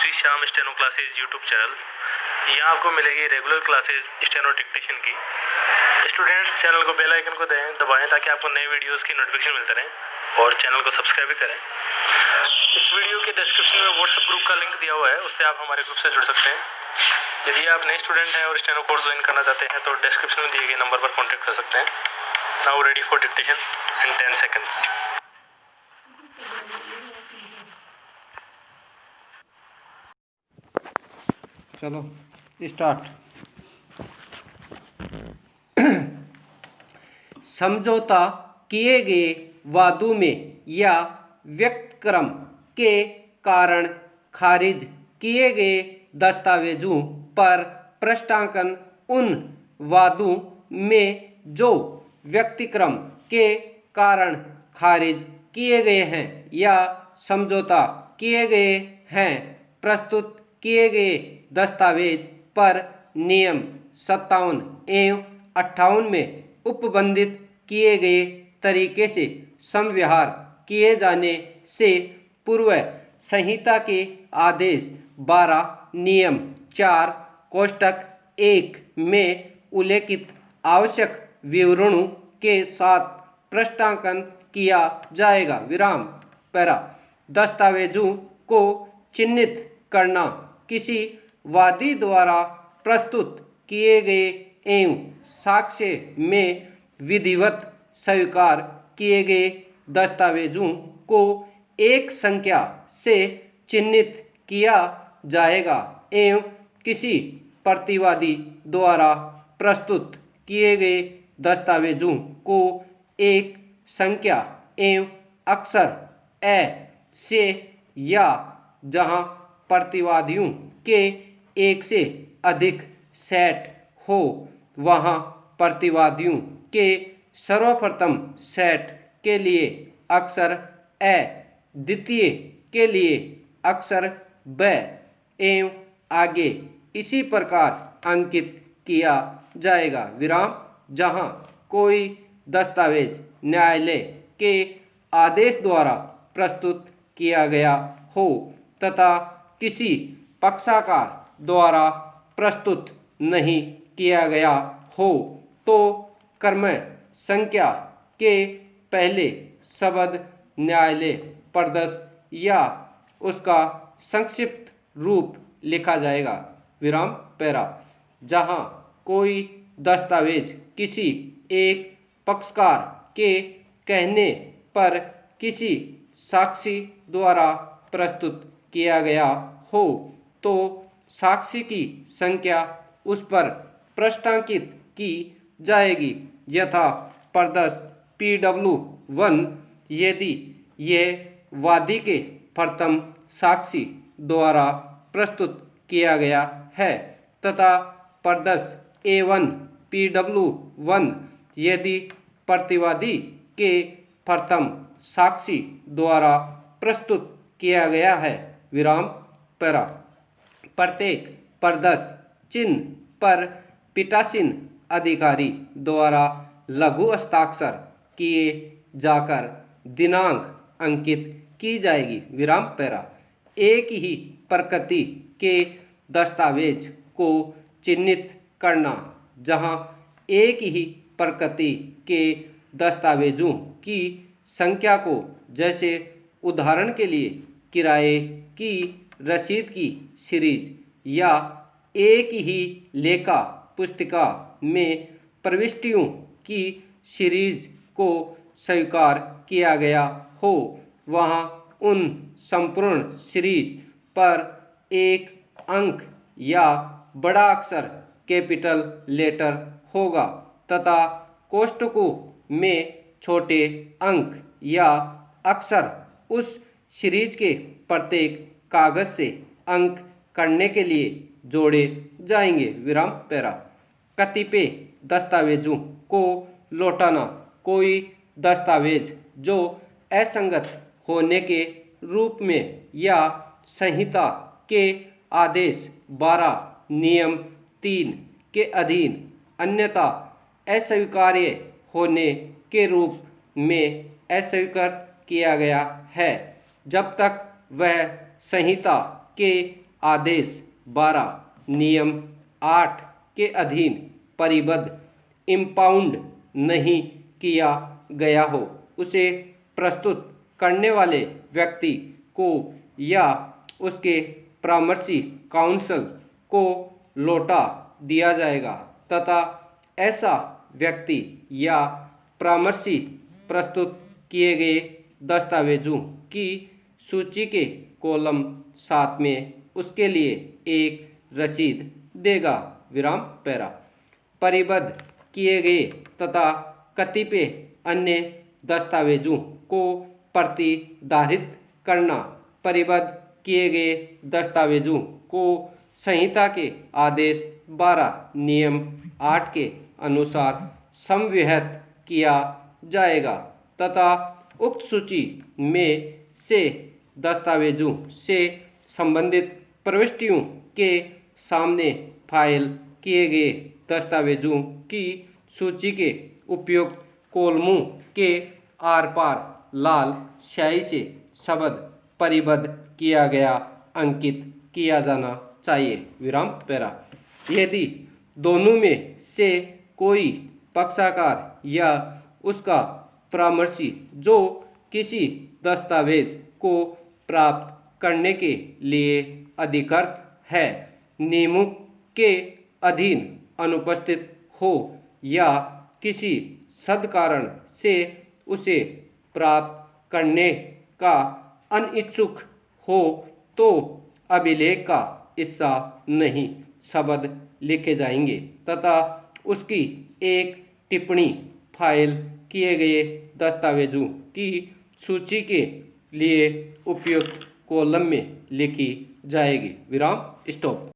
Shri Shyam steno classes YouTube channel. यहाँ आपको मिलेगी रेगुलर क्लासेज स्टेनो डिक्टेशन की। स्टूडेंट्स चैनल को बेल आइकन को दबाएं ताकि आपको नए वीडियोस की नोटिफिकेशन मिलते रहें और चैनल को सब्सक्राइब भी करें। इस वीडियो के डिस्क्रिप्शन में व्हाट्सएप ग्रुप का लिंक दिया हुआ है, उससे आप हमारे ग्रुप से जुड़ सकते हैं। यदि आप नए स्टूडेंट हैं और स्टेनो कोर्स ज्वाइन करना चाहते हैं तो डिस्क्रिप्शन में दिए गए नंबर पर कॉन्टैक्ट कर सकते हैं। Now ready for dictation in 10 seconds. चलो स्टार्ट। समझौता किए गए वादों में या व्यक्तिक्रम के कारण खारिज किए गए दस्तावेजों पर प्रश्नांकन उन वादों में जो व्यक्तिक्रम के कारण खारिज किए गए हैं या समझौता किए गए हैं। प्रस्तुत किए गए दस्तावेज पर नियम 57 एवं 58 में उपबंधित किए गए तरीके से संव्यवहार किए जाने से पूर्व संहिता के आदेश 12 नियम 4 कोष्टक 1 में उल्लेखित आवश्यक विवरणों के साथ प्रश्नांकन किया जाएगा। विराम पैरा। दस्तावेजों को चिन्हित करना किसी वादी द्वारा प्रस्तुत किए गए एवं साक्ष्य में विधिवत स्वीकार किए गए दस्तावेजों को एक संख्या से चिन्हित किया जाएगा एवं किसी प्रतिवादी द्वारा प्रस्तुत किए गए दस्तावेजों को एक संख्या एवं अक्षर ए से या जहां प्रतिवादियों के एक से अधिक सेट हो वहां प्रतिवादियों के सर्वप्रथम सेट के लिए अक्षर ए, द्वितीय के लिए अक्षर ब एवं आगे इसी प्रकार अंकित किया जाएगा। विराम। जहां कोई दस्तावेज न्यायालय के आदेश द्वारा प्रस्तुत किया गया हो तथा किसी पक्षकार द्वारा प्रस्तुत नहीं किया गया हो तो क्रम संख्या के पहले शब्द न्यायालय प्रदेश या उसका संक्षिप्त रूप लिखा जाएगा। विराम पैरा। जहां कोई दस्तावेज किसी एक पक्षकार के कहने पर किसी साक्षी द्वारा प्रस्तुत किया गया हो तो साक्षी की संख्या उस पर प्रश्नांकित की जाएगी यथा प्रदर्श PW1 यदि यह वादी के प्रथम साक्षी द्वारा प्रस्तुत किया गया है तथा प्रदर्श A1 PW1 यदि प्रतिवादी के प्रथम साक्षी द्वारा प्रस्तुत किया गया है। विराम पैरा। प्रत्येक प्रदर्श चिन्ह पर पीठासीन अधिकारी द्वारा लघु हस्ताक्षर किए जाकर दिनांक अंकित की जाएगी। विराम पैरा। एक ही प्रकृति के दस्तावेज को चिन्हित करना। जहां एक ही प्रकृति के दस्तावेजों की संख्या को जैसे उदाहरण के लिए किराए की रसीद की सीरीज या एक ही लेखा पुस्तिका में प्रविष्टियों की सीरीज को स्वीकार किया गया हो वहां उन संपूर्ण सीरीज पर एक अंक या बड़ा अक्षर कैपिटल लेटर होगा तथा कोष्ठकों में छोटे अंक या अक्षर उस सीरीज के प्रत्येक कागज से अंक करने के लिए जोड़े जाएंगे। विराम पैरा। कतिपय दस्तावेजों को लौटाना। कोई दस्तावेज जो असंगत होने के रूप में या संहिता के आदेश 12 नियम 3 के अधीन अन्यथा अस्वीकार्य होने के रूप में अस्वीकृत किया गया है जब तक वह संहिता के आदेश 12 नियम 8 के अधीन परिबद्ध इम्पाउंड नहीं किया गया हो, उसे प्रस्तुत करने वाले व्यक्ति को या उसके परामर्शी काउंसिल को लौटा दिया जाएगा तथा ऐसा व्यक्ति या परामर्शी प्रस्तुत किए गए दस्तावेजों की सूची के कॉलम 7 में उसके लिए एक रसीद देगा। विराम पैरा। परिबद्ध किए गए तथा कतिपय अन्य दस्तावेजों को प्रतिधारित करना। परिबद्ध किए गए दस्तावेजों को संहिता के आदेश 12 नियम 8 के अनुसार संविहित किया जाएगा तथा उक्त सूची में से दस्तावेजों से संबंधित प्रविष्टियों के सामने फाइल किए गए दस्तावेजों की सूची के उपयुक्त कॉलमों के आर पार लाल स्याही से शब्द परिबद्ध किया गया अंकित किया जाना चाहिए। विराम पैरा। यदि दोनों में से कोई पक्षकार या उसका परामर्शी जो किसी दस्तावेज को प्राप्त करने के लिए अधिकृत है, नियमों के अधीन अनुपस्थित हो या किसी सदकारण से उसे प्राप्त करने का अनिच्छुक हो तो अभिलेख का हिस्सा नहीं शब्द लिखे जाएंगे तथा उसकी एक टिप्पणी फाइल किए गए दस्तावेजों की सूची के लिए उपयुक्त कॉलम में लिखी जाएगी। विराम स्टॉप।